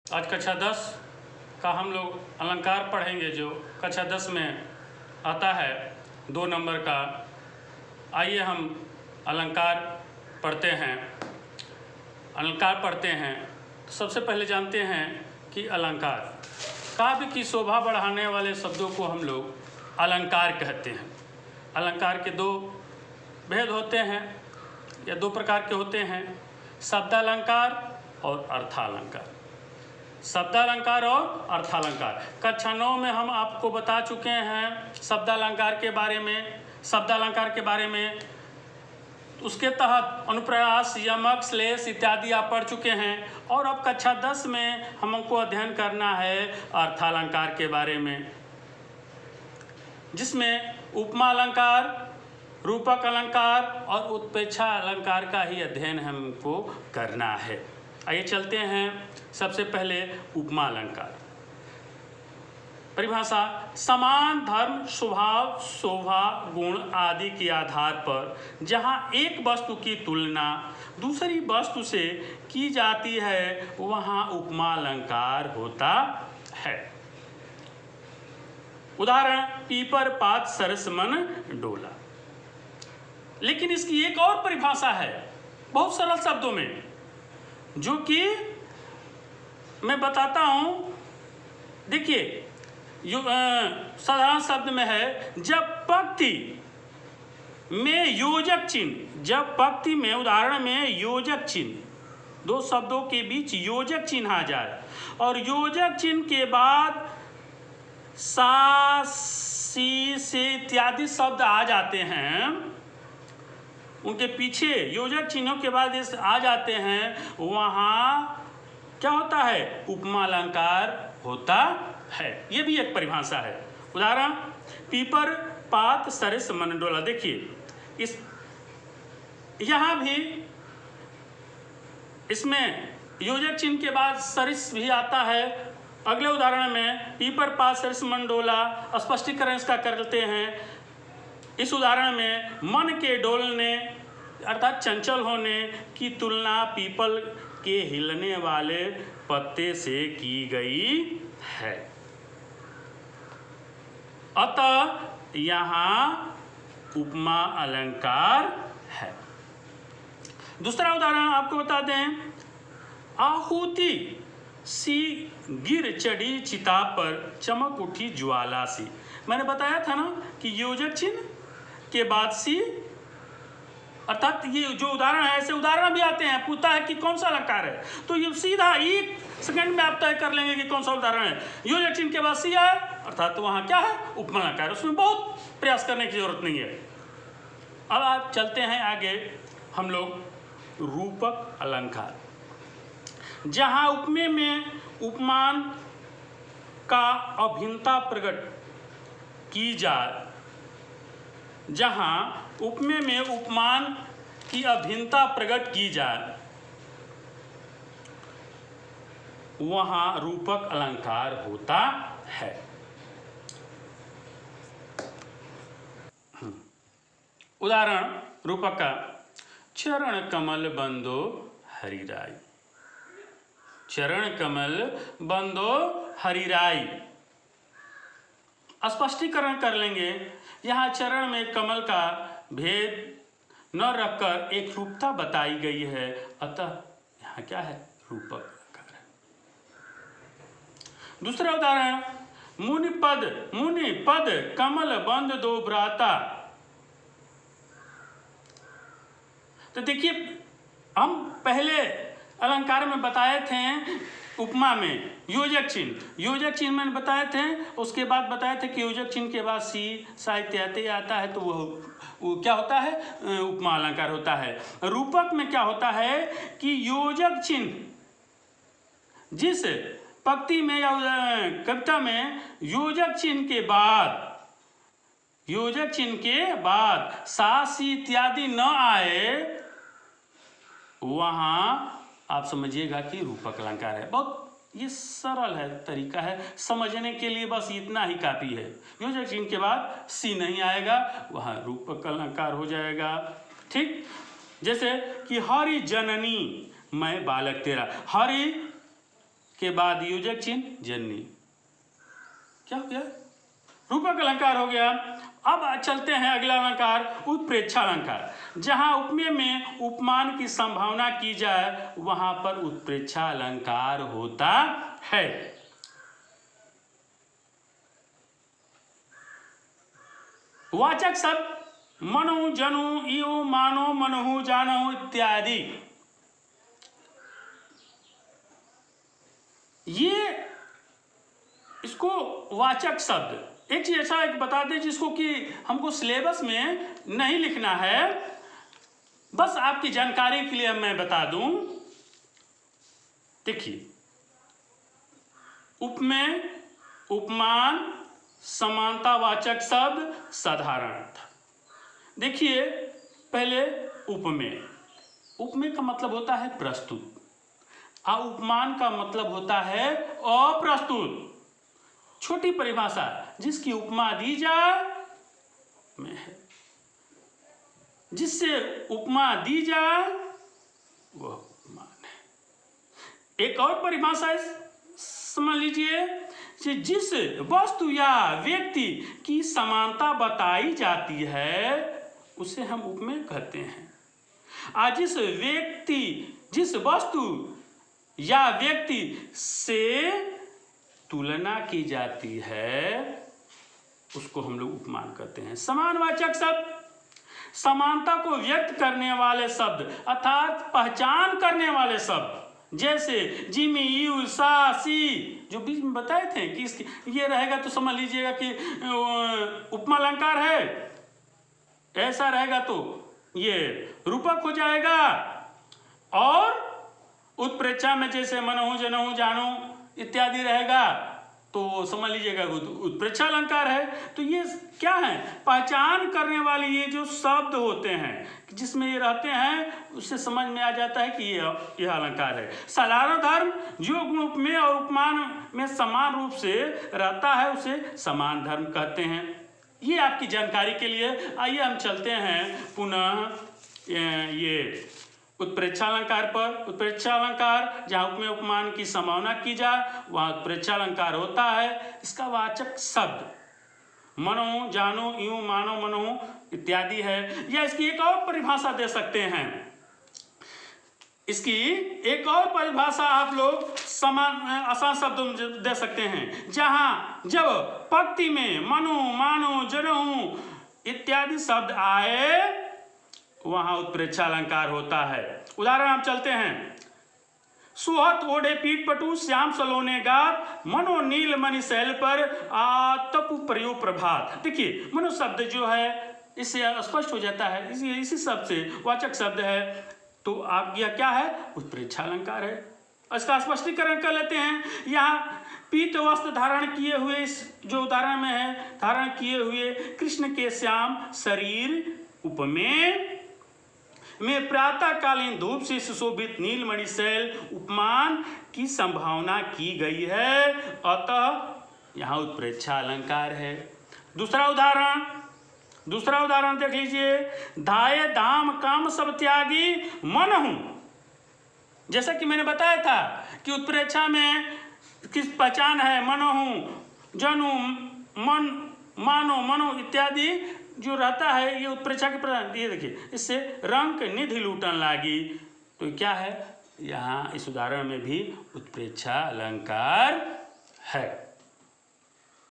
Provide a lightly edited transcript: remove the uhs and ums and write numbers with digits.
आज कक्षा 10 का हम लोग अलंकार पढ़ेंगे, जो कक्षा 10 में आता है 2 नंबर का। आइए हम अलंकार पढ़ते हैं। तो सबसे पहले जानते हैं कि अलंकार, काव्य की शोभा बढ़ाने वाले शब्दों को हम लोग अलंकार कहते हैं। अलंकार के 2 भेद होते हैं या 2 प्रकार के होते हैं, शब्दालंकार और अर्थालंकार। शब्दालंकार और अर्थालंकार कक्षा 9 में हम आपको बता चुके हैं शब्दालंकार के बारे में। उसके तहत अनुप्रास, यमक, श्लेष इत्यादि आप पढ़ चुके हैं। और अब कक्षा 10 में हमको अध्ययन करना है अर्थालंकार के बारे में, जिसमें उपमा अलंकार, रूपक अलंकार और उत्प्रेक्षा अलंकार का ही अध्ययन हमको करना है। आइए चलते हैं। सबसे पहले उपमा अलंकार। परिभाषा: समान धर्म, स्वभाव, शोभा, गुण आदि के आधार पर जहाँ एक वस्तु की तुलना दूसरी वस्तु से की जाती है, वहाँ उपमा अलंकार होता है। उदाहरण: पीपर पात सरस मन डोला। लेकिन इसकी एक और परिभाषा है, बहुत सरल शब्दों में, जो कि मैं बताता हूं। देखिए, साधारण शब्द में है, जब पंक्ति में योजक चिन्ह, उदाहरण में योजक चिन्ह, 2 शब्दों के बीच योजक चिन्ह आ जाए और योजक चिन्ह के बाद सा, सी, से इत्यादि शब्द आ जाते हैं, उनके पीछे योजक चिन्हों के बाद आ जाते हैं, वहाँ क्या होता है? उपमा अलंकार होता है। ये भी एक परिभाषा है। उदाहरण: पीपर पात सरस मन डोला। देखिए, यहाँ भी इसमें योजक चिन्ह के बाद सरिस भी आता है। अगले उदाहरण में पीपर पात सरस मन डोला, स्पष्टीकरण इसका करते हैं। इस उदाहरण में मन के डोलने अर्थात चंचल होने की तुलना पीपल के हिलने वाले पत्ते से की गई है। अतः यहाँ उपमा अलंकार है। दूसरा उदाहरण आपको बता दें, आहुति सी गिर चढ़ी चिता पर, चमक उठी ज्वाला सी। मैंने बताया था ना कि योजक चिन्ह के बाद सी, अर्थात ये जो उदाहरण है, ऐसे उदाहरण भी आते हैं। पूछता है कि कौन सा अलंकार है, तो ये सीधा 1 सेकंड में आप तय कर लेंगे कि कौन सा उदाहरण है। योजक चिन्ह के बाद सी आए, अर्थात तो वहाँ क्या है? उपमा अलंकार। उसमें बहुत प्रयास करने की जरूरत नहीं है। अब आप चलते हैं आगे, हम लोग रूपक अलंकार, जहाँ उपमे में उपमान का अभिन्नता प्रकट की जाए, जहाँ उपमे में उपमान की अभिन्नता प्रकट की जाए, वहाँ रूपक अलंकार होता है। उदाहरण रूपक का: चरण कमल बंदो हरिराई। चरण कमल बंदो हरिराई। स्पष्टीकरण कर लेंगे। यहाँ चरण में कमल का भेद न रखकर एक रूपता बताई गई है, अतः यहाँ क्या है? रूपक अलंकार है। दूसरा उदाहरण: मुनि पद कमल बंद दो भ्राता। तो देखिए, हम पहले अलंकार में बताए थे, उपमा में योजक चिन्ह मैंने बताए थे। उसके बाद बताए थे कि योजक चिन्ह के बाद सी, सा इत्यादि आता है, तो वो क्या होता है? उपमा अलंकार होता है। रूपक में क्या होता है कि योजक चिन्ह जिस पंक्ति में या कविता में योजक चिन्ह के बाद सा, सी इत्यादि न आए, वहाँ आप समझिएगा कि रूपक अलंकार है। बहुत ये सरल है, तरीका है समझने के लिए, बस इतना ही काफ़ी है। योजक चिन्ह के बाद सी नहीं आएगा, वहाँ रूपक अलंकार हो जाएगा। ठीक, जैसे कि हरि जननी मैं बालक तेरा। हरि के बाद योजक चिन्ह जननी। क्या हो गया? रूपक अलंकार हो गया। अब चलते हैं अगला अलंकार, उत्प्रेक्षा अलंकार। जहां उपमेय में उपमान की संभावना की जाए वहां पर उत्प्रेक्षा अलंकार होता है। वाचक शब्द मनु, जनु, इयो, मानो, मनहु, जानहु इत्यादि, ये इसको वाचक शब्द। एक चीज ऐसा एक बता दें जिसको कि हमको सिलेबस में नहीं लिखना है, बस आपकी जानकारी के लिए मैं बता दूं। देखिए, उपमेय, उपमान, समानतावाचक शब्द, साधारण अर्थ। देखिए पहले उपमेय। उपमेय का मतलब होता है प्रस्तुत, और उपमान का मतलब होता है अप्रस्तुत। छोटी परिभाषा, जिसकी उपमा दी जाए में है, जिससे उपमा दी जाए वह उपमान है। एक और परिभाषा समझ लीजिए कि जिस वस्तु या व्यक्ति की समानता बताई जाती है उसे हम उपमेय कहते हैं। और जिस वस्तु या व्यक्ति से तुलना की जाती है उसको हम लोग उपमान कहते हैं। समानवाचक शब्द, समानता को व्यक्त करने वाले शब्द अर्थात पहचान करने वाले शब्द, जैसे जिमी, यू, सा, सी, जो बीच में बताए थे कि इसकी ये रहेगा तो समझ लीजिएगा कि उपमा अलंकार है, ऐसा रहेगा तो ये रूपक हो जाएगा। और उत्प्रेक्षा में जैसे मनहु, जनहु, जानहु इत्यादि रहेगा तो समझ लीजिएगा उत्प्रेक्षा अलंकार है। तो ये क्या है? पहचान करने वाले ये जो शब्द होते हैं जिसमें ये रहते हैं उससे समझ में आ जाता है कि यह अलंकार है। साधारण धर्म जो गुण उपमेय और उपमान में समान रूप से रहता है उसे समान धर्म कहते हैं। ये आपकी जानकारी के लिए। आइए हम चलते हैं पुनः ये उत्प्रेक्षा अलंकार पर। उत्प्रेक्षा अलंकार जहाँ उपमेय उपमान की संभावना की जाए वहाँ उत्प्रेक्षा अलंकार होता है। इसका वाचक शब्द मनो, जानो, यूं, मानो, मनो इत्यादि है। या इसकी एक और परिभाषा दे सकते हैं। इसकी एक और परिभाषा आप लोग समान आसान शब्दों में दे सकते हैं। जहाँ जब पंक्ति में मनो, मानो, जनो इत्यादि शब्द आए वहां उत्प्रेक्षा अलंकार होता है। उदाहरण आप चलते हैं। सुहत ओढ़े पीठ पटु, श्याम सलोने गात, मनो नील मणि शैल पर तपु प्रयो प्रभात। देखिए मनो शब्द जो है इससे स्पष्ट हो जाता है, इसी शब्द से वाचक शब्द है तो आप यह क्या है? उत्प्रेक्षा अलंकार है। इसका स्पष्टीकरण कर लेते हैं। यहाँ पीत वस्त्र धारण किए हुए, इस जो उदाहरण में है, धारण किए हुए कृष्ण के श्याम शरीर उपमेय में प्रातःकालीन धूप से सुशोभित नीलमणि शैल उपमान की संभावना की गई है, अतः यहाँ उत्प्रेक्षा अलंकार है। दूसरा उदाहरण देख लीजिए। धाये धाम काम सब त्यागी मनहु। जैसा कि मैंने बताया था कि उत्प्रेक्षा में किस पहचान है? मनहु, जनु, मन, मानो, मनो इत्यादि जो रहता है ये उत्प्रेक्षा के प्रधान। ये देखिए, इससे रंक निधि लूटन लागी, तो क्या है? यहाँ इस उदाहरण में भी उत्प्रेक्षा अलंकार है।